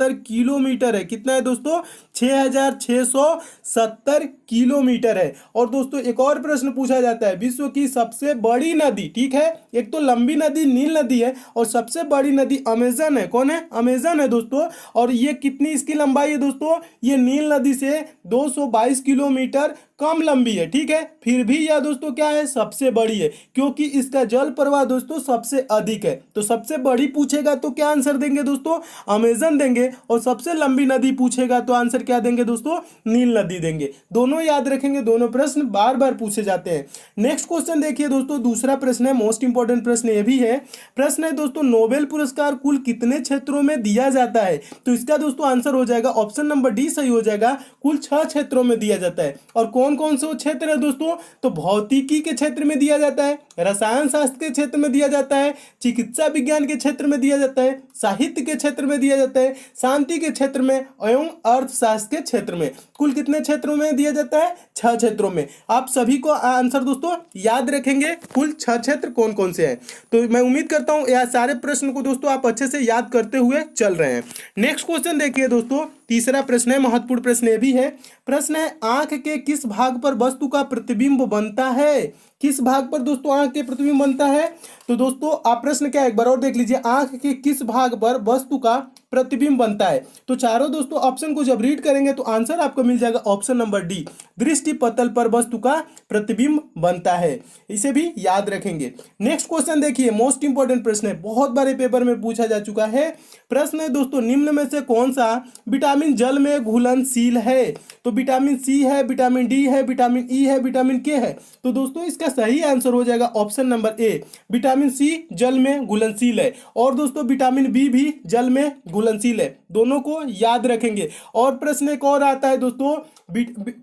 Kilometre है। कितना है दोस्तों? 6670 किलोमीटर है। और दोस्तों एक और प्रश्न पूछा जाता है, विश्व की सबसे बड़ी नदी, ठीक है, एक तो लंबी नदी नील नदी है और सबसे बड़ी नदी अमेजन है। कौन है? अमेजन है दोस्तों। और ये कितनी इसकी लंबाई है दोस्तों? ये नील नदी से 222 किलोमीटर कम लंबी है, ठीक है। फिर भी यह दोस्तों क्या है? सबसे बड़ी है, क्योंकि इसका जल प्रवाह दोस्तों सबसे अधिक है। तो सबसे बड़ी पूछेगा तो क्या आंसर देंगे दोस्तों? अमेजन देंगे। और सबसे लंबी नदी पूछेगा तो आंसर क्या देंगे दोस्तों? नील नदी देंगे। दोनों याद रखेंगे, दोनों प्रश्न बार बार पूछे जाते हैं। नेक्स्ट क्वेश्चन देखिए दोस्तों, दूसरा प्रश्न है, मोस्ट इंपॉर्टेंट प्रश्न ये भी है। प्रश्न है दोस्तों, नोबेल पुरस्कार कुल कितने क्षेत्रों में दिया जाता है? तो इसका दोस्तों आंसर हो जाएगा ऑप्शन नंबर डी सही हो जाएगा, कुल 6 क्षेत्रों में दिया जाता है। और कौन कौन से क्षेत्र है दोस्तों? तो भौतिकी के क्षेत्र में दिया जाता है, रसायन शास्त्र के क्षेत्र में दिया जाता है, चिकित्सा विज्ञान के क्षेत्र में दिया जाता है, साहित्य के क्षेत्र में दिया जाता है, शांति के क्षेत्र में एवं अर्थशास्त्र के क्षेत्र में। कुल कितने क्षेत्रों में दिया जाता है? 6 क्षेत्रों में। आप सभी को आंसर दोस्तों याद रखेंगे, कुल 6 क्षेत्र कौन कौन से हैं। तो मैं उम्मीद करता हूं यह सारे प्रश्न को दोस्तों आप अच्छे से याद करते हुए चल रहे हैं। नेक्स्ट क्वेश्चन देखिए दोस्तों, तीसरा प्रश्न है, महत्वपूर्ण प्रश्न ये भी है। प्रश्न है, आंख के किस भाग पर वस्तु का प्रतिबिंब बनता है? किस भाग पर दोस्तों आंख के प्रतिबिंब बनता है? तो दोस्तों आप प्रश्न क्या एक बार और देख लीजिए, आंख के किस भाग पर वस्तु का प्रतिबिंब बनता है? तो चारों दोस्तों ऑप्शन को जब रीड करेंगे तो आंसर आपको मिल जाएगा ऑप्शन नंबर डी, दृष्टि पटल पर वस्तु का प्रतिबिंब बनता है। इसे भी याद रखेंगे। नेक्स्ट क्वेश्चन देखिए, मोस्ट इंपॉर्टेंट प्रश्न है, बहुत बारे पेपर में पूछा जा चुका है। प्रश्न है दोस्तों, निम्न में से कौन सा विटामिन जल में घुलनशील है? तो विटामिन सी है, विटामिन डी है, विटामिन ई है, विटामिन के है। तो दोस्तों इसका सही आंसर हो जाएगा option number A, vitamin C जल में घुलनशील है। और दोस्तों विटामिन बी भी जल में घुलनशील है, दोनों को याद रखेंगे। और प्रश्न एक और आता है दोस्तों,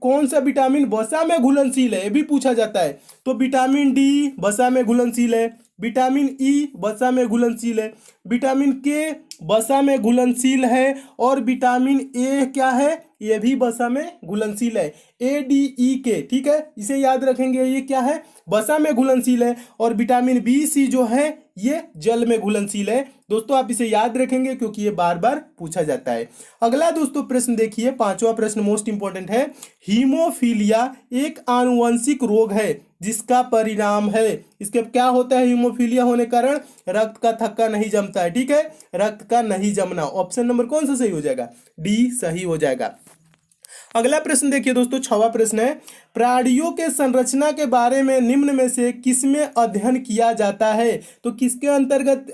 कौन सा विटामिन वसा में घुलनशील है, ये भी पूछा जाता है। तो विटामिन डी वसा में घुलनशील है, विटामिन ई वसा में घुलनशील है, विटामिन के वसा में घुलनशील है, और विटामिन ए क्या है? ये भी वसा में घुलनशील है, ADE ठीक है, इसे याद रखेंगे। ये क्या है? वसा में घुलनशील है। और विटामिन बी सी जो है ये जल में घुलनशील है। दोस्तों आप इसे याद रखेंगे क्योंकि ये बार बार पूछा जाता है। अगला दोस्तों प्रश्न देखिए, पांचवा प्रश्न मोस्ट इंपॉर्टेंट है। हीमोफीलिया एक आनुवंशिक रोग है जिसका परिणाम है, इसके क्या होता है? हीमोफीलिया होने कारण रक्त का थक्का नहीं जमता है, ठीक है, रक्त का नहीं जमना। ऑप्शन नंबर कौन सा सही हो जाएगा? डी सही हो जाएगा। अगला प्रश्न देखिए दोस्तों, 6वां प्रश्न है, प्राणियों के संरचना के बारे में निम्न में से किसमें अध्ययन किया जाता है? तो किसके अंतर्गत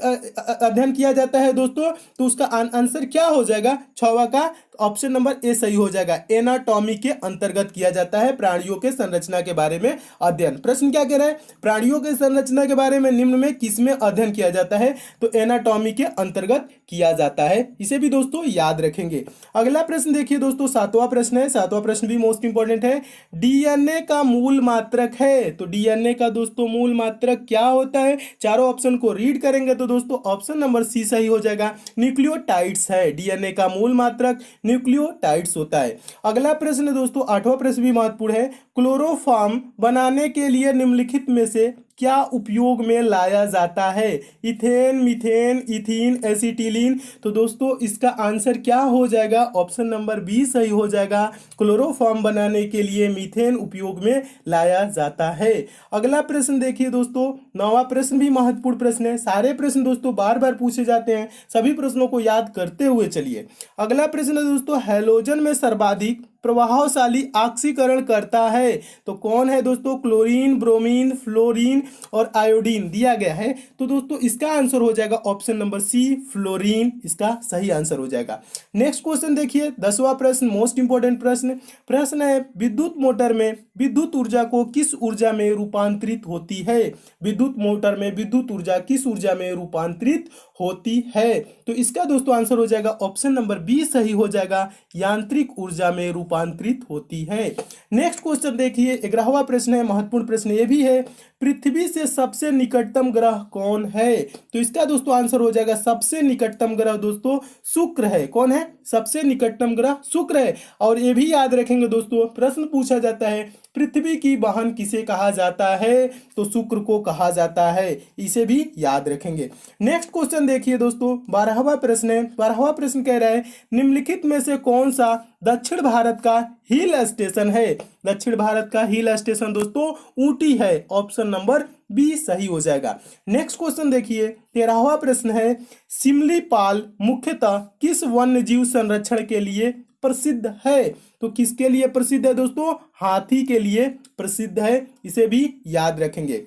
अध्ययन किया जाता है दोस्तों? तो उसका आंसर क्या हो जाएगा 6वां का? ऑप्शन नंबर ए सही हो जाएगा, एनाटॉमी के अंतर्गत किया जाता है प्राणियों के संरचना के बारे में अध्ययन। प्रश्न क्या कह रहा है? प्राणियों के संरचना के बारे में निम्न में किसमें अध्ययन किया जाता है? तो एनाटॉमी के अंतर्गत किया जाता है। इसे भी दोस्तों याद रखेंगे। अगला प्रश्न देखिए दोस्तों, 7वां प्रश्न है। 7वां प्रश्न भी मोस्ट इंपॉर्टेंट है। डीएनए का मूल मात्रक है, तो डीएनए का दोस्तों मूल मात्रक क्या होता है? चारों ऑप्शन को रीड करेंगे तो दोस्तों ऑप्शन नंबर सी सही हो जाएगा, न्यूक्लियोटाइड्स है। डीएनए का मूल मात्रक न्यूक्लियोटाइड्स होता है। अगला प्रश्न दोस्तों, 8वां प्रश्न भी महत्वपूर्ण है। क्लोरोफॉर्म बनाने के लिए निम्नलिखित में से क्या उपयोग में लाया जाता है? Ethane, methane, ethene, acetylene. तो दोस्तों इसका आंसर क्या हो जाएगा? ऑप्शन नंबर बी सही हो जाएगा, क्लोरोफॉर्म बनाने के लिए मीथेन उपयोग में लाया जाता है। अगला प्रश्न देखिए दोस्तों, 9वां प्रश्न भी महत्वपूर्ण प्रश्न है। सारे प्रश्न दोस्तों बार बार पूछे जाते हैं, सभी प्रश्नों को याद करते हुए चलिए। अगला प्रश्न है दोस्तों, हैलोजन में सर्वाधिक प्रभावशाली ऑक्सीकरण करता है तो कौन है दोस्तों? क्लोरीन, ब्रोमीन, फ्लोरीन और आयोडीन दिया गया है। तो दोस्तों इसका आंसर हो जाएगा ऑप्शन नंबर सी, फ्लोरीन, इसका सही आंसर हो जाएगा। नेक्स्ट क्वेश्चन देखिए, 10वां प्रश्न मोस्ट इंपॉर्टेंट प्रश्न। प्रश्न है, विद्युत मोटर में विद्युत ऊर्जा को किस ऊर्जा में रूपांतरित होती है? विद्युत मोटर में विद्युत ऊर्जा किस ऊर्जा में रूपांतरित होती है? तो इसका दोस्तों आंसर हो जाएगा ऑप्शन नंबर बी सही हो जाएगा, यांत्रिक ऊर्जा में रूपांतरित होती है। नेक्स्ट क्वेश्चन देखिए, 11वां प्रश्न है, महत्वपूर्ण प्रश्न ये भी है। पृथ्वी से सबसे निकटतम ग्रह कौन है? तो इसका दोस्तों आंसर हो जाएगा सबसे निकटतम ग्रह दोस्तों शुक्र है। कौन है? सबसे निकटतम ग्रह शुक्र है। और ये भी याद रखेंगे दोस्तों, प्रश्न पूछा जाता है पृथ्वी की बहन किसे कहा जाता है? तो शुक्र को कहा जाता है, इसे भी याद रखेंगे। नेक्स्ट क्वेश्चन देखिए दोस्तों, 12वां प्रश्न है। 12वां प्रश्न कह रहा है निम्नलिखित में से कौन सा दक्षिण भारत का हिल स्टेशन है? दक्षिण भारत का हिल स्टेशन दोस्तों ऊटी है। ऑप्शन नंबर बी सही हो जाएगा। नेक्स्ट क्वेश्चन देखिए, 13वां प्रश्न है सिमलीपाल मुख्यतः किस वन्य जीव संरक्षण के लिए प्रसिद्ध है? तो किसके लिए प्रसिद्ध है दोस्तों? हाथी के लिए प्रसिद्ध है, इसे भी याद रखेंगे।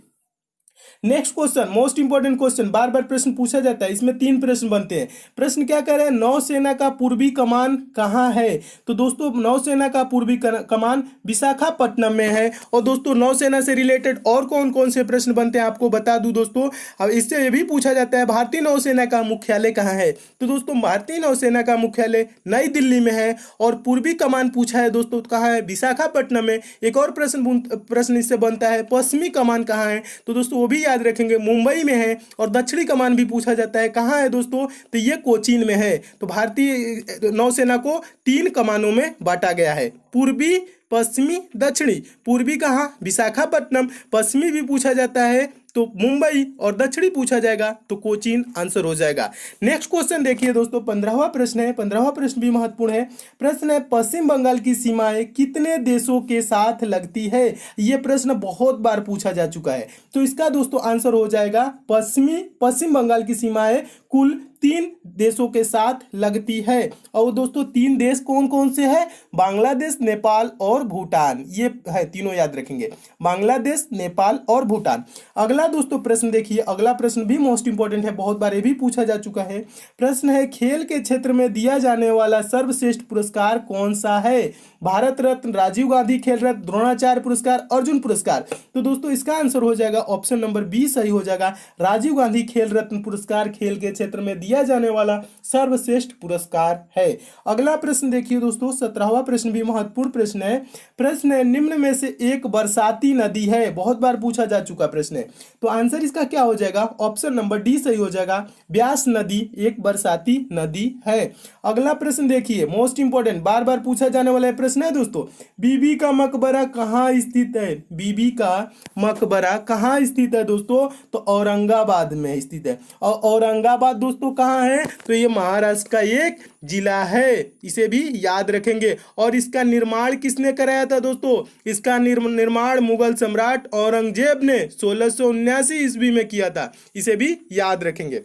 Next question most important question, बार बार प्रश्न पूछा जाता है, इसमें 3 प्रश्न बनते हैं। प्रश्न क्या कह रहे हैं? नौसेना का पूर्वी कमान कहाँ है? तो दोस्तों नौसेना का पूर्वी कमान विशाखापट्टनम में है। और दोस्तों नौसेना से रिलेटेड और कौन कौन से प्रश्न बनते हैं आपको बता दूं दोस्तों। अब इससे ये भी पूछा जाता है भारतीय नौसेना का मुख्यालय कहाँ है? तो दोस्तों भारतीय नौसेना का मुख्यालय नई दिल्ली में है। और पूर्वी कमान पूछा है दोस्तों कहाँ है? विशाखापट्टनम में। एक और प्रश्न इससे बनता है पश्चिमी कमान कहाँ है? तो दोस्तों वो भी याद रखेंगे मुंबई में है। और दक्षिणी कमान भी पूछा जाता है कहाँ है दोस्तों? तो ये कोचीन में है। तो भारतीय नौसेना को 3 कमानों में बांटा गया है, पूर्वी, पश्चिमी, दक्षिणी। पूर्वी कहाँ? विशाखापट्टनम। पश्चिमी भी पूछा जाता है तो मुंबई, और दक्षिणी पूछा जाएगा तो कोचीन आंसर हो जाएगा। नेक्स्ट क्वेश्चन देखिए दोस्तों, 15वां प्रश्न है। 15वां प्रश्न भी महत्वपूर्ण है। प्रश्न है पश्चिम बंगाल की सीमाएं कितने देशों के साथ लगती है? यह प्रश्न बहुत बार पूछा जा चुका है। तो इसका दोस्तों आंसर हो जाएगा पश्चिम बंगाल की सीमाएं कुल 3 देशों के साथ लगती है। और दोस्तों 3 देश कौन कौन से हैं? बांग्लादेश, नेपाल और भूटान, ये है तीनों याद रखेंगे, बांग्लादेश, नेपाल और भूटान। अगला दोस्तों प्रश्न देखिए, अगला प्रश्न भी मोस्ट इंपोर्टेंट है, बहुत बार ये भी पूछा जा चुका है। प्रश्न है खेल के क्षेत्र में दिया जाने वाला सर्वश्रेष्ठ पुरस्कार कौन सा है? भारत रत्न, राजीव गांधी खेल रत्न, द्रोणाचार्य पुरस्कार, अर्जुन पुरस्कार। तो दोस्तों इसका आंसर हो जाएगा ऑप्शन नंबर बी सही हो जाएगा, राजीव गांधी खेल रत्न पुरस्कार खेल के क्षेत्र में दिया जाने वाला सर्वश्रेष्ठ पुरस्कार है। अगला प्रश्न देखिए दोस्तों, 17वां प्रश्न भी महत्वपूर्ण प्रश्न है। प्रश्न है निम्न में से एक बरसाती नदी है, बहुत बार पूछा जा चुका प्रश्न है। तो आंसर इसका क्या हो जाएगा? ऑप्शन नंबर डी सही हो जाएगा, ब्यास नदी एक बरसाती नदी है। अगला प्रश्न देखिए मोस्ट इंपोर्टेंट, बार बार पूछा जाने वाला प्रश्न है दोस्तों, बीबी का मकबरा कहाँ स्थित है? बीबी का मकबरा कहाँ स्थित है दोस्तों? तो औरंगाबाद में स्थित है। और औरंगाबाद दोस्तों कहाँ है? तो ये महाराष्ट्र का एक जिला है, इसे भी याद रखेंगे। और इसका निर्माण किसने कराया था दोस्तों? इसका निर्माण मुगल सम्राट औरंगजेब ने 1679 ईस्वी में किया था, इसे भी याद रखेंगे।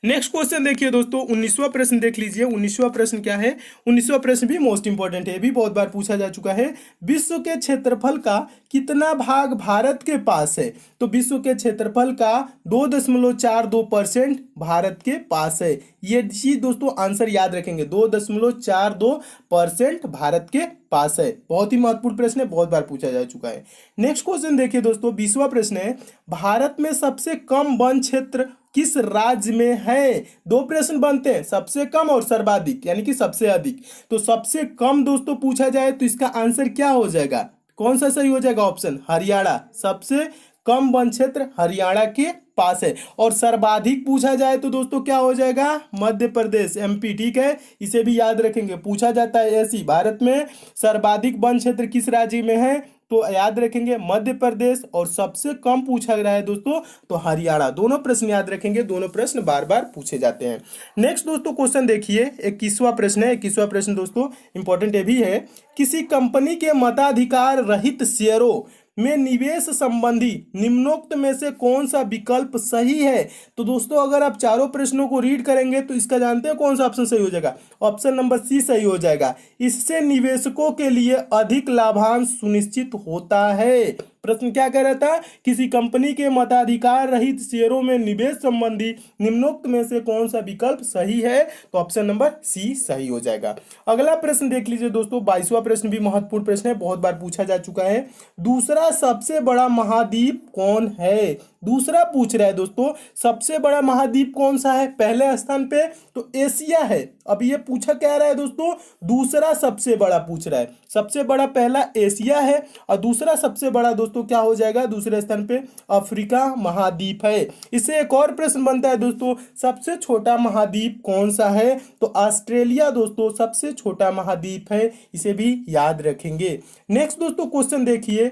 नेक्स्ट क्वेश्चन देखिए दोस्तों, 19वां प्रश्न देख लीजिए। 19वां प्रश्न क्या है? 19वां प्रश्न भी मोस्ट इंपोर्टेंट है, भी बहुत बार पूछा जा चुका है। विश्व के क्षेत्रफल का कितना भाग भारत के पास है? तो विश्व के क्षेत्रफल का 2.42% भारत के पास है। ये चीज दोस्तों आंसर याद रखेंगे, 2.42% भारत के पास है। बहुत ही महत्वपूर्ण प्रश्न है, बहुत बार पूछा जा चुका है। नेक्स्ट क्वेश्चन देखिए दोस्तों, 20वां प्रश्न है भारत में सबसे कम वन क्षेत्र किस राज्य में है? 2 प्रश्न बनते हैं, सबसे कम और सर्वाधिक, यानी कि सबसे अधिक। तो सबसे कम दोस्तों पूछा जाए तो इसका आंसर क्या हो जाएगा? कौन सा सही हो जाएगा? ऑप्शन हरियाणा, सबसे कम वन क्षेत्र हरियाणा के पास है। और सर्वाधिक पूछा जाए तो दोस्तों क्या हो जाएगा? मध्य प्रदेश, एमपी, ठीक है, इसे भी याद रखेंगे। पूछा जाता है ऐसी भारत में सर्वाधिक वन क्षेत्र किस राज्य में है? तो याद रखेंगे मध्य प्रदेश। और सबसे कम पूछा गया है दोस्तों तो हरियाणा। दोनों प्रश्न याद रखेंगे, दोनों प्रश्न बार बार पूछे जाते हैं। नेक्स्ट दोस्तों क्वेश्चन देखिए, 21वां प्रश्न है। 21वां प्रश्न दोस्तों इंपॉर्टेंट ये भी है, किसी कंपनी के मताधिकार रहित शेयरों में निवेश संबंधी निम्नोक्त में से कौन सा विकल्प सही है? तो दोस्तों अगर आप चारों प्रश्नों को रीड करेंगे तो इसका जानते हैं कौन सा ऑप्शन सही हो जाएगा? ऑप्शन नंबर सी सही हो जाएगा। इससे निवेशकों के लिए अधिक लाभांश सुनिश्चित होता है। प्रश्न क्या कह रहा था? किसी कंपनी के मताधिकार रहित शेयरों में निवेश संबंधी निम्नोक्त में से कौन सा विकल्प सही है? तो ऑप्शन नंबर सी सही हो जाएगा। अगला प्रश्न देख लीजिए दोस्तों, 22वां प्रश्न भी महत्वपूर्ण प्रश्न है, बहुत बार पूछा जा चुका है। दूसरा सबसे बड़ा महाद्वीप कौन है? दूसरा पूछ रहा है दोस्तों, सबसे बड़ा महाद्वीप कौन सा है? पहले स्थान पे तो एशिया है। अब ये पूछा क्या रहा है दोस्तों? दूसरा सबसे बड़ा पूछ रहा है। सबसे बड़ा पहला एशिया है और दूसरा सबसे बड़ा दोस्तों दोस्तों क्या हो जाएगा, दूसरे स्थान पे अफ्रीका महाद्वीप है। इससे एक और प्रश्न बनता है दोस्तों, सबसे छोटा महाद्वीप कौन सा है, तो ऑस्ट्रेलिया दोस्तों सबसे छोटा महाद्वीप है, इसे भी याद रखेंगे। नेक्स्ट दोस्तों क्वेश्चन देखिए,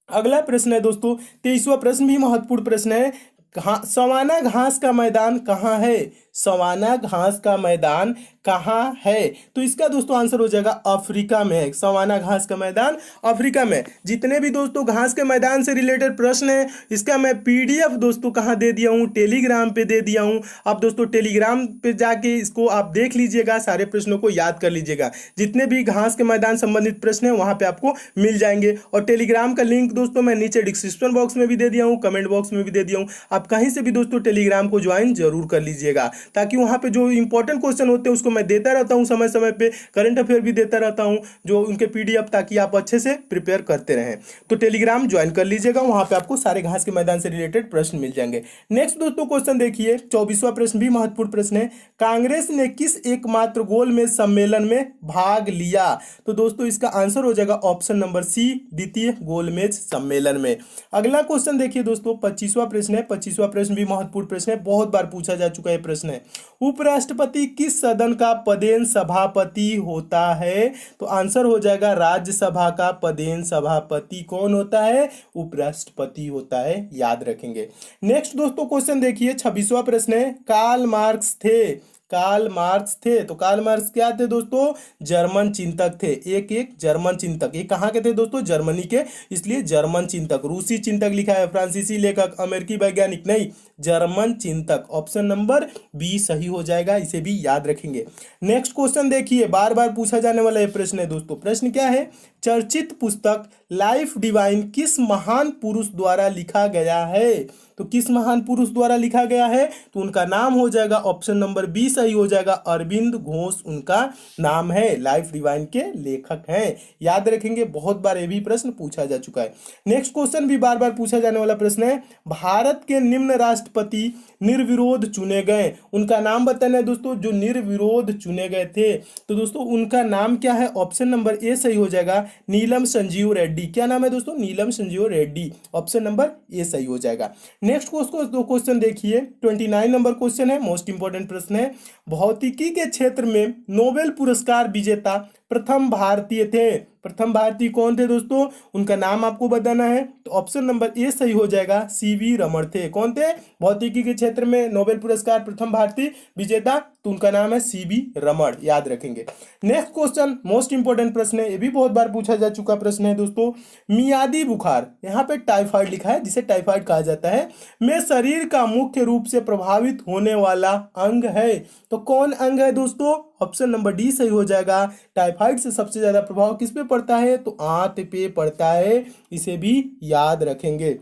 अगला प्रश्न है दोस्तों 23वां प्रश्न भी महत्वपूर्ण प्रश्न है। सवाना घास का मैदान कहाँ है, सवाना घास का मैदान कहाँ है, तो इसका दोस्तों आंसर हो जाएगा अफ्रीका में है। सवाना घास का मैदान अफ्रीका में। जितने भी दोस्तों घास के मैदान से रिलेटेड प्रश्न है, इसका मैं पीडीएफ दोस्तों कहाँ दे दिया हूँ, टेलीग्राम पे दे दिया हूँ। आप दोस्तों टेलीग्राम पे जाके इसको आप देख लीजिएगा, सारे प्रश्नों को याद कर लीजिएगा। जितने भी घास के मैदान संबंधित प्रश्न है वहाँ पे आपको मिल जाएंगे। और टेलीग्राम का लिंक दोस्तों मैं नीचे डिस्क्रिप्शन बॉक्स में भी दे दिया हूँ, कमेंट बॉक्स में भी दे दिया हूँ। आप कहीं से भी दोस्तों टेलीग्राम को ज्वाइन जरूर कर लीजिएगा, ताकि वहाँ पे जो इंपॉर्टेंट क्वेश्चन होते हैं उसको मैं देता रहता हूँ समय समय पे, करंट अफेयर भी देता रहता हूँ जो उनके पीडीएफ, ताकि आप अच्छे से प्रिपेयर करते रहें। तो टेलीग्राम ज्वाइन कर लीजिएगा, वहाँ पे आपको सारे घास के मैदान से रिलेटेड प्रश्न मिल जाएंगे। नेक्स्ट दोस्तों क्वेश्चन देखिए, 24वां प्रश्न भी महत्वपूर्ण प्रश्न है। कांग्रेस ने किस एकमात्र गोलमेज सम्मेलन में भाग लिया, तो दोस्तों इसका आंसर हो जाएगा ऑप्शन नंबर सी, द्वितीय गोलमेज सम्मेलन में। अगला क्वेश्चन देखिए दोस्तों 25वां प्रश्न है। 25वां प्रश्न भी महत्वपूर्ण प्रश्न है, बहुत बार पूछा जा चुका है प्रश्न है। उपराष्ट्रपति किस सदन का पदेन सभापति होता है, तो आंसर हो जाएगा राज्यसभा का पदेन सभापति कौन होता है, उपराष्ट्रपति होता है, याद रखेंगे। नेक्स्ट दोस्तों क्वेश्चन देखिए 26वां प्रश्न है। कार्ल मार्क्स थे, कार्ल मार्क्स थे, तो कार्ल मार्क्स क्या थे दोस्तों, जर्मन चिंतक थे। एक जर्मन चिंतक, ये कहाँ के थे दोस्तों, जर्मनी के, इसलिए जर्मन चिंतक। रूसी चिंतक लिखा है, फ्रांसीसी लेखक, अमेरिकी वैज्ञानिक नहीं, जर्मन चिंतक। ऑप्शन नंबर बी सही हो जाएगा, इसे भी याद रखेंगे। नेक्स्ट क्वेश्चन देखिए, बार बार पूछा जाने वाला ये प्रश्न है दोस्तों। प्रश्न क्या है, चर्चित पुस्तक लाइफ डिवाइन किस महान पुरुष द्वारा लिखा गया है, तो किस महान पुरुष द्वारा लिखा गया है, तो उनका नाम हो जाएगा ऑप्शन नंबर बी सही हो जाएगा, अरविंद घोष उनका नाम है, लाइफ डिवाइन के लेखक हैं, याद रखेंगे। बहुत बार ये भी प्रश्न पूछा जा चुका है। नेक्स्ट क्वेश्चन भी बार बार पूछा जाने वाला प्रश्न है। भारत के निम्न राष्ट्रपति निर्विरोध चुने गए, उनका नाम बताना है दोस्तों, जो निर्विरोध चुने गए थे, तो दोस्तों उनका नाम क्या है, ऑप्शन नंबर ए सही हो जाएगा, नीलम संजीव रेड्डी। क्या नाम है दोस्तों, Neelam Sanjiva Reddy, option number A सही हो जाएगा। नेक्स्ट क्वेश्चन देखिए 29 नंबर क्वेश्चन है, मोस्ट इंपोर्टेंट प्रश्न है। भौतिकी के क्षेत्र में नोबेल पुरस्कार विजेता प्रथम भारतीय थे, प्रथम भारतीय कौन थे दोस्तों, उनका नाम आपको बताना है, तो ऑप्शन नंबर ए सही हो जाएगा, सीवी रमण थे। कौन थे, भौतिकी के क्षेत्र में नोबेल पुरस्कार प्रथम भारतीय विजेता, तो उनका नाम है सीवी रमण, याद रखेंगे। नेक्स्ट क्वेश्चन मोस्ट इंपोर्टेंट प्रश्न है, ये भी बहुत बार पूछा जा चुका प्रश्न है दोस्तों। मियादी बुखार, यहाँ पे टाइफाइड लिखा है, जिसे टाइफाइड कहा जाता है, में शरीर का मुख्य रूप से प्रभावित होने वाला अंग है, तो कौन अंग है दोस्तों, ऑप्शन नंबर डी सही हो जाएगा। टाइफाइड से सबसे ज्यादा प्रभाव किस पे पड़ता है, तो आंत पे पड़ता है, इसे भी याद रखेंगे।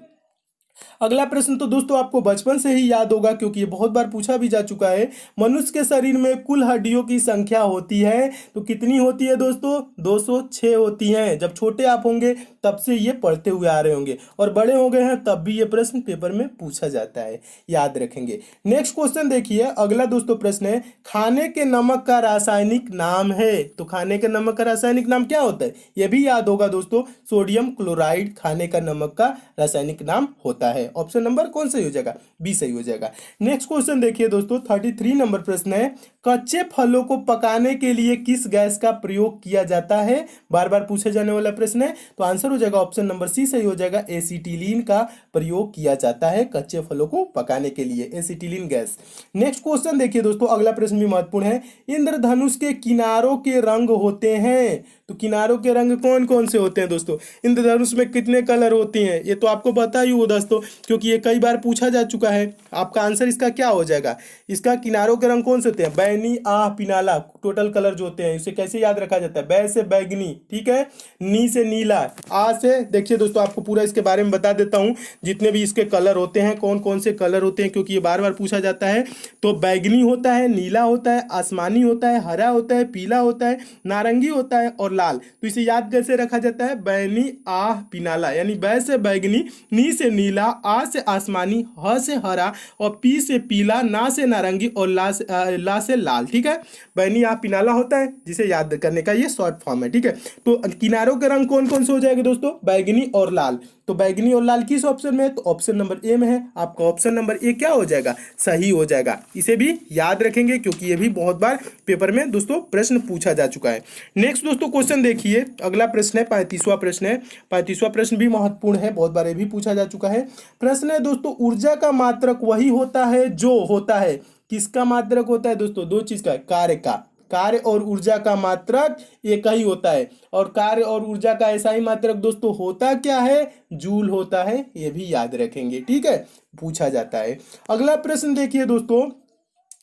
अगला प्रश्न तो दोस्तों आपको बचपन से ही याद होगा, क्योंकि ये बहुत बार पूछा भी जा चुका है। मनुष्य के शरीर में कुल हड्डियों की संख्या होती है, तो कितनी होती है दोस्तों, 206 होती हैं। जब छोटे आप होंगे तब से ये पढ़ते हुए आ रहे होंगे, और बड़े हो गए हैं तब भी ये प्रश्न पेपर में पूछा जाता है, याद रखेंगे। नेक्स्ट क्वेश्चन देखिए, अगला दोस्तों प्रश्न है, खाने के नमक का रासायनिक नाम है, तो खाने के नमक का रासायनिक नाम क्या होता है, यह भी याद होगा दोस्तों, सोडियम क्लोराइड खाने का नमक का रासायनिक नाम होता है। ऑप्शन नंबर कौन सही हो जाएगा, बी सही हो जाएगा। नेक्स्ट क्वेश्चन देखिए दोस्तों 33 नंबर प्रश्न है। कच्चे फलों को पकाने के लिए किस गैस का प्रयोग किया जाता है, बार बार पूछे जाने वाला प्रश्न है, तो आंसर हो जाएगा ऑप्शन नंबर सी सही हो जाएगा, एसिटिलीन का प्रयोग किया जाता है कच्चे फलों को पकाने के लिए, एसिटिलीन गैस। नेक्स्ट क्वेश्चन देखिए दोस्तों, अगला प्रश्न भी महत्वपूर्ण है। इंद्रधनुष के किनारों के रंग होते हैं, तो किनारों के रंग कौन कौन से होते हैं दोस्तों, इंद्रधनुष में कितने कलर होती हैं, ये तो आपको पता ही हो दोस्तों, क्योंकि ये कई बार पूछा जा चुका है। आपका आंसर इसका क्या हो जाएगा, इसका किनारों के रंग कौन से होते हैं, बैगनी, आह, पिनाला, टोटल कलर जो होते हैं, इसे कैसे याद रखा जाता है, बै से बैगनी, ठीक है, नी से नीला, आ से, देखिए दोस्तों आपको पूरा इसके बारे में बता देता हूं, जितने भी इसके कलर होते हैं, कौन कौन से कलर होते हैं, क्योंकि ये बार बार पूछा जाता है। तो बैगनी होता है, नीला होता है, आसमानी होता है, हरा होता है, पीला होता है, नारंगी होता है और लाल। तो इसे याद कैसे रखा जाता है, बैगनी, आह, पिनाला, यानी बै से बैगनी, नी से नीला, आ से आसमानी, ह से हरा और पी से पीला, ना से नारंगी और ला से लाल, ठीक है। बैगनी यहाँ पिनाला होता है, जिसे याद करने का ये शॉर्ट फॉर्म है, ठीक है। तो किनारों के रंग कौन कौन से हो जाएंगे दोस्तों, बैगनी और लाल। तो बैगनी और लाल किस ऑप्शन में है, तो ऑप्शन नंबर ए में है। आपका ऑप्शन नंबर ए क्या हो जाएगा, सही हो जाएगा। इसे भी याद रखेंगे क्योंकि ये भी बहुत बार पेपर में दोस्तों प्रश्न पूछा जा चुका है। नेक्स्ट दोस्तों क्वेश्चन देखिए, अगला प्रश्न है 35वां प्रश्न है। 35वां प्रश्न भी महत्वपूर्ण है, बहुत बार ये भी पूछा जा चुका है। प्रश्न है दोस्तों, ऊर्जा का मात्रक वही होता है जो होता है, किसका मात्रक होता है दोस्तों, दो चीज का, कार्य का। कार्य और ऊर्जा का मात्रक एक ही होता है, और कार्य और ऊर्जा का ऐसा ही मात्रक दोस्तों होता क्या है, जूल होता है। ये भी याद रखेंगे, ठीक है, पूछा जाता है। अगला प्रश्न देखिए दोस्तों,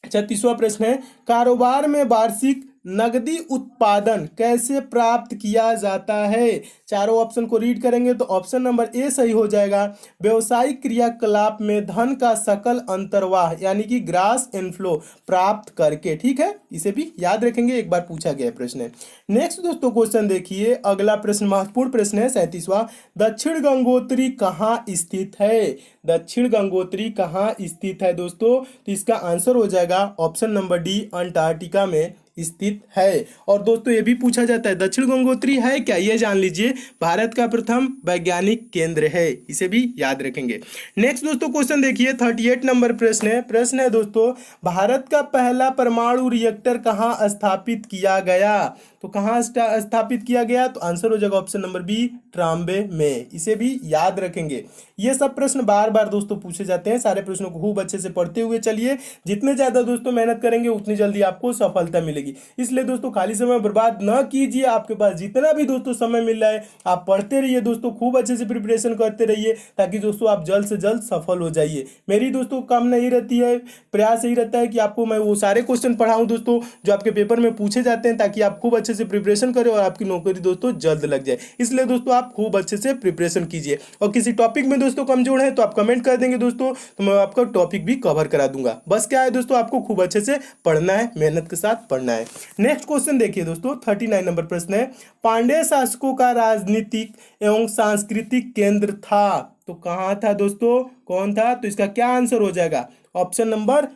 36वां प्रश्न है, कारोबार में वार्षिक नगदी उत्पादन कैसे प्राप्त किया जाता है। चारों ऑप्शन को रीड करेंगे तो ऑप्शन नंबर ए सही हो जाएगा, व्यवसायिक क्रियाकलाप में धन का सकल अंतर्वाह यानी कि ग्रास इनफ्लो प्राप्त करके, ठीक है। इसे भी याद रखेंगे, एक बार पूछा गया प्रश्न है। नेक्स्ट दोस्तों क्वेश्चन देखिए, अगला प्रश्न महत्वपूर्ण प्रश्न है 37वां, दक्षिण गंगोत्री कहाँ स्थित है। दक्षिण गंगोत्री कहाँ स्थित है दोस्तों, तो इसका आंसर हो जाएगा ऑप्शन नंबर डी, अंटार्कटिका में स्थित है। और दोस्तों ये भी पूछा जाता है, दक्षिण गंगोत्री है क्या, ये जान लीजिए, भारत का प्रथम वैज्ञानिक केंद्र है। इसे भी याद रखेंगे। नेक्स्ट दोस्तों क्वेश्चन देखिए, 38 नंबर प्रश्न है। प्रश्न है दोस्तों, भारत का पहला परमाणु रिएक्टर कहाँ स्थापित किया गया। तो कहाँ स्थापित किया गया, तो आंसर हो जाएगा ऑप्शन नंबर बी, ट्राम्बे में। इसे भी याद रखेंगे। ये सब प्रश्न बार बार दोस्तों पूछे जाते हैं, सारे प्रश्नों को खूब अच्छे से पढ़ते हुए चलिए। जितने ज्यादा दोस्तों मेहनत करेंगे उतनी जल्दी आपको सफलता मिलेगी। इसलिए दोस्तों खाली समय बर्बाद न कीजिए, आपके पास जितना भी दोस्तों समय मिल रहा है आप पढ़ते रहिए दोस्तों, खूब अच्छे से प्रिपरेशन करते रहिए, ताकि दोस्तों आप जल्द से जल्द सफल हो जाइए। मेरी दोस्तों कामना यही रहती है, प्रयास यही रहता है कि आपको मैं वो सारे क्वेश्चन पढ़ाऊं दोस्तों जो आपके पेपर में पूछे जाते हैं, ताकि आप खूब अच्छे से प्रिपरेशन करें और आपकी नौकरी दोस्तों जल्द लग जाए। इसलिए दोस्तों आप खूब अच्छे से प्रिपरेशन कीजिए, और किसी टॉपिक में दोस्तों कमजोर है तो आप कमेंट कर देंगे दोस्तों, तो मैं आपका टॉपिक भी कवर करा दूंगा। बस क्या है दोस्तों, आपको खूब अच्छे से पढ़ना है, मेहनत के साथ पढ़ना है। नेक्स्ट क्वेश्चन देखिए दोस्तों, 39 नंबर प्रश्न है, पांड्य शासकों का राजनीतिक एवं सांस्कृतिक केंद्र था। तो कहां था दोस्तों, कौन था, तो इसका क्या आंसर हो जाएगा, ऑप्शन नंबर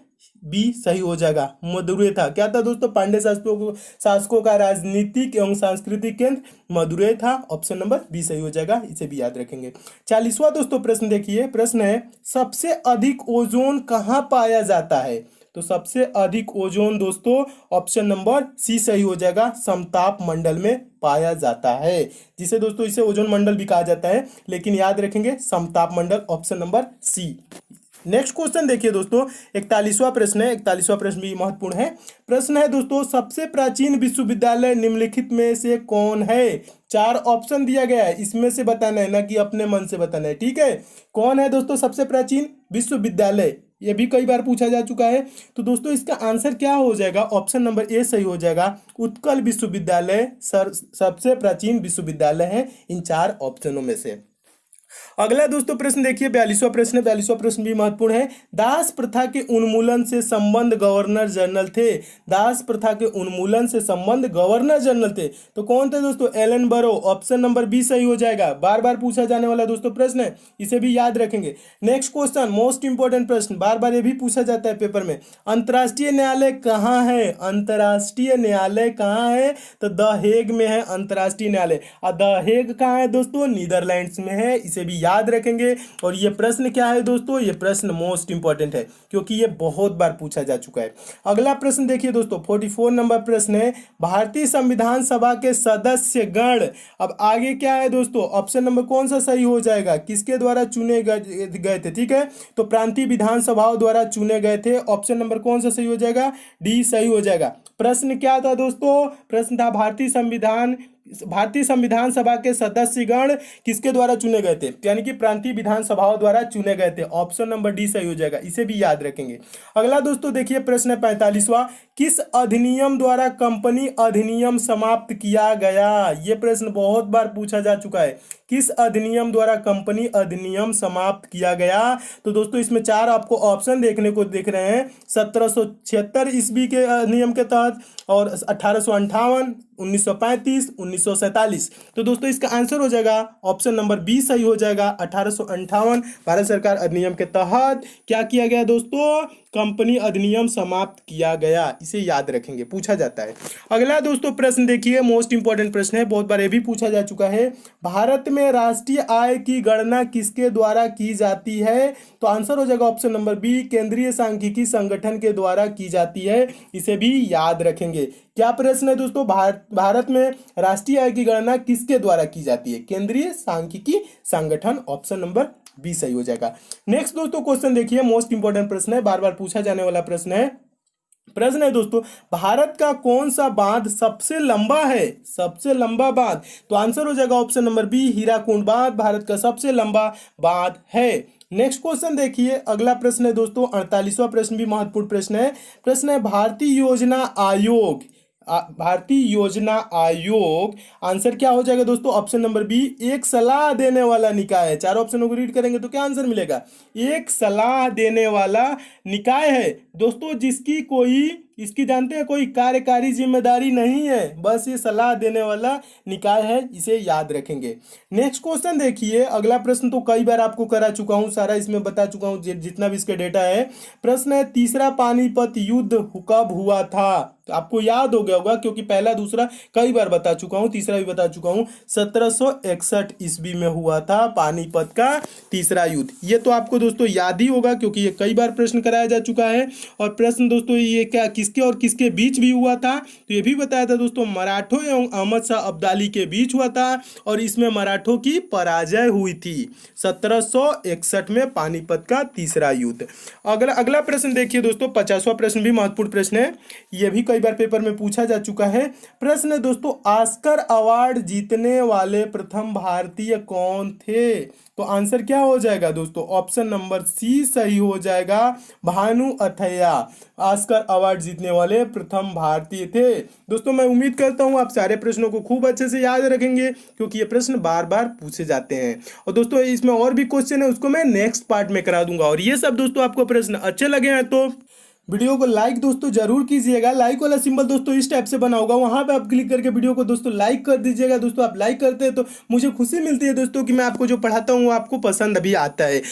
बी सही हो जाएगा, मदुरै था। क्या था दोस्तों, पांड्य शासकों का राजनीतिक एवं सांस्कृतिक केंद्र मदुरै था। ऑप्शन नंबर बी सही हो जाएगा, इसे भी याद रखेंगे। 40वां दोस्तों प्रश्न देखिए, प्रश्न है, सबसे अधिक ओजोन कहाँ पाया जाता है। तो सबसे अधिक ओजोन दोस्तों ऑप्शन नंबर सी सही हो जाएगा, समताप मंडल में पाया जाता है, जिसे दोस्तों इसे ओजोन मंडल भी कहा जाता है, लेकिन याद रखेंगे समताप मंडल, option number C. Next question देखिए दोस्तों, 41वां प्रश्न है। 41वां प्रश्न भी महत्वपूर्ण है। प्रश्न है दोस्तों, सबसे प्राचीन विश्वविद्यालय निम्नलिखित में से कौन है। चार ऑप्शन दिया गया है, इसमें से बताना है, ना कि अपने मन से बताना है, ठीक है। कौन है दोस्तों सबसे प्राचीन विश्वविद्यालय, ये भी कई बार पूछा जा चुका है। तो दोस्तों इसका आंसर क्या हो जाएगा, ऑप्शन नंबर ए सही हो जाएगा, उत्कल विश्वविद्यालय सबसे प्राचीन विश्वविद्यालय है इन चार ऑप्शनों में से। अगला दोस्तों प्रश्न देखिए, 42वां प्रश्न है। 42वां प्रश्न भी महत्वपूर्ण है। दास प्रथा के उन्मूलन से संबंध गवर्नर जनरल थे। दास प्रथा के उन्मूलन से संबंध गवर्नर जनरल थे, तो कौन थे दोस्तों, एलन बरो। ऑप्शन नंबर बी सही हो जाएगा, बार बार पूछा जाने वाला दोस्तों प्रश्न है, इसे भी याद रखेंगे। नेक्स्ट क्वेश्चन, मोस्ट इंपोर्टेंट प्रश्न, बार बार ये भी पूछा जाता है पेपर में, अंतर्राष्ट्रीय न्यायालय कहाँ है। अंतर्राष्ट्रीय न्यायालय कहाँ है, तो द हेग में है अंतर्राष्ट्रीय न्यायालय। और द हेग कहाँ है दोस्तों, नीदरलैंड्स में है, इसे भी याद रखेंगे। और ये प्रश्न क्या है दोस्तों, ये प्रश्न मोस्ट इंपॉर्टेंट है क्योंकि ये बहुत बार पूछा जा चुका है। अगला प्रश्न देखिए दोस्तों, 44 नंबर प्रश्न है, भारतीय संविधान सभा के सदस्य गण। अब आगे क्या है दोस्तों, ऑप्शन नंबर कौन सा सही हो जाएगा, किसके द्वारा चुने गए थे, ठीक है। तो प्रांतीय विधानसभाओं द्वारा चुने गए थे। ऑप्शन नंबर कौन सा सही हो जाएगा, डी सही हो जाएगा। प्रश्न क्या था दोस्तों, प्रश्न था भारतीय संविधान सभा के सदस्यगण किसके द्वारा चुने गए थे, यानी कि प्रांतीय विधानसभाओं द्वारा चुने गए थे। ऑप्शन नंबर डी सही हो जाएगा, इसे भी याद रखेंगे। अगला दोस्तों देखिए प्रश्न है 45वां, किस अधिनियम द्वारा कंपनी अधिनियम समाप्त किया गया। यह प्रश्न बहुत बार पूछा जा चुका है, किस अधिनियम द्वारा कंपनी अधिनियम समाप्त किया गया। तो दोस्तों इसमें चार आपको ऑप्शन देखने को दिख रहे हैं, 1776 ईस्वी के अधिनियम के तहत, और 1858, 1935, 1947। तो दोस्तों इसका आंसर हो जाएगा ऑप्शन नंबर बी सही हो जाएगा, 1858 भारत सरकार अधिनियम के तहत क्या किया गया दोस्तों, कंपनी अधिनियम समाप्त किया गया? इसे याद रखेंगे, पूछा जाता है। अगला दोस्तों प्रश्न देखिए, मोस्ट इंपॉर्टेंट प्रश्न है, बहुत बार ये भी पूछा जा चुका है। भारत में राष्ट्रीय आय की गणना किसके द्वारा की जाती है? तो आंसर हो जाएगा ऑप्शन नंबर बी, केंद्रीय सांख्यिकी संगठन के द्वारा की जाती है। इसे भी याद रखेंगे। क्या प्रश्न है दोस्तों? भारत में राष्ट्रीय आय की गणना किसके द्वारा की जाती है? केंद्रीय सांख्यिकी संगठन, ऑप्शन नंबर बी सही हो जाएगा। नेक्स्ट दोस्तों क्वेश्चन देखिए, मोस्ट इंपॉर्टेंट प्रश्न है, बार बार पूछा जाने वाला प्रश्न है। प्रश्न है दोस्तों, भारत का कौन सा बांध सबसे लंबा है? सबसे लंबा बांध, तो आंसर हो जाएगा ऑप्शन नंबर बी, हीराकुंड बांध भारत का सबसे लंबा बांध है। नेक्स्ट क्वेश्चन देखिए, अगला प्रश्न है दोस्तों 48वां प्रश्न भी महत्वपूर्ण प्रश्न है। प्रश्न है भारतीय योजना आयोग, भारतीय योजना आयोग, आंसर क्या हो जाएगा दोस्तों? ऑप्शन नंबर बी, एक सलाह देने वाला निकाय है। चारों ऑप्शनों को रीड करेंगे तो क्या आंसर मिलेगा? एक सलाह देने वाला निकाय है दोस्तों, जिसकी कोई, इसकी जानते हैं, कोई कार्यकारी जिम्मेदारी नहीं है, बस ये सलाह देने वाला निकाय है, इसे याद रखेंगे। नेक्स्ट क्वेश्चन देखिए, अगला प्रश्न तो कई बार आपको करा चुका हूं, सारा इसमें बता चुका हूं जितना भी इसका डेटा है। प्रश्न है, तीसरा पानीपत युद्ध कब हुआ था? तो आपको याद हो गया होगा, क्योंकि पहला दूसरा कई बार बता चुका हूं, तीसरा भी बता चुका हूं। 1761 ईस्वी में हुआ था पानीपत का तीसरा युद्ध। ये तो आपको दोस्तों याद ही होगा, क्योंकि ये कई बार प्रश्न कराया जा चुका है। और प्रश्न दोस्तों ये क्या किसके और किसके बीच भी हुआ था? तो ये भी बताया था दोस्तों, मराठों एवं अहमद शाह अब्दाली के बीच हुआ था, और इसमें मराठों की पराजय हुई थी 1761 में, पानीपत का तीसरा युद्ध। अगला प्रश्न देखिए दोस्तों, 50वां प्रश्न भी महत्वपूर्ण प्रश्न है, यह भी कई बार पेपर में पूछा जा चुका है। प्रश्न दोस्तों, ऑस्कर अवार्ड जीतने वाले प्रथम भारतीय कौन थे? तो आंसर क्या हो जाएगा दोस्तों? ऑप्शन नंबर सी सही हो जाएगा, भानु अथैया ऑस्कर अवार्ड जीतने वाले प्रथम भारतीय थे। दोस्तों मैं उम्मीद करता हूं आप सारे प्रश्नों को खूब अच्छे से याद रखेंगे, क्योंकि ये प्रश्न बार बार पूछे जाते हैं। और दोस्तों इसमें और भी क्वेश्चन है, उसको मैं नेक्स्ट पार्ट में करा दूंगा। और ये सब दोस्तों आपको प्रश्न अच्छे लगे हैं तो वीडियो को लाइक दोस्तों जरूर कीजिएगा। लाइक वाला सिंबल दोस्तों इस टाइप से बना होगा, वहां पे आप क्लिक करके वीडियो को दोस्तों लाइक कर दीजिएगा। दोस्तों आप लाइक करते हैं तो मुझे खुशी मिलती है दोस्तों कि मैं आपको जो पढ़ाता हूँ वो आपको पसंद भी आता है।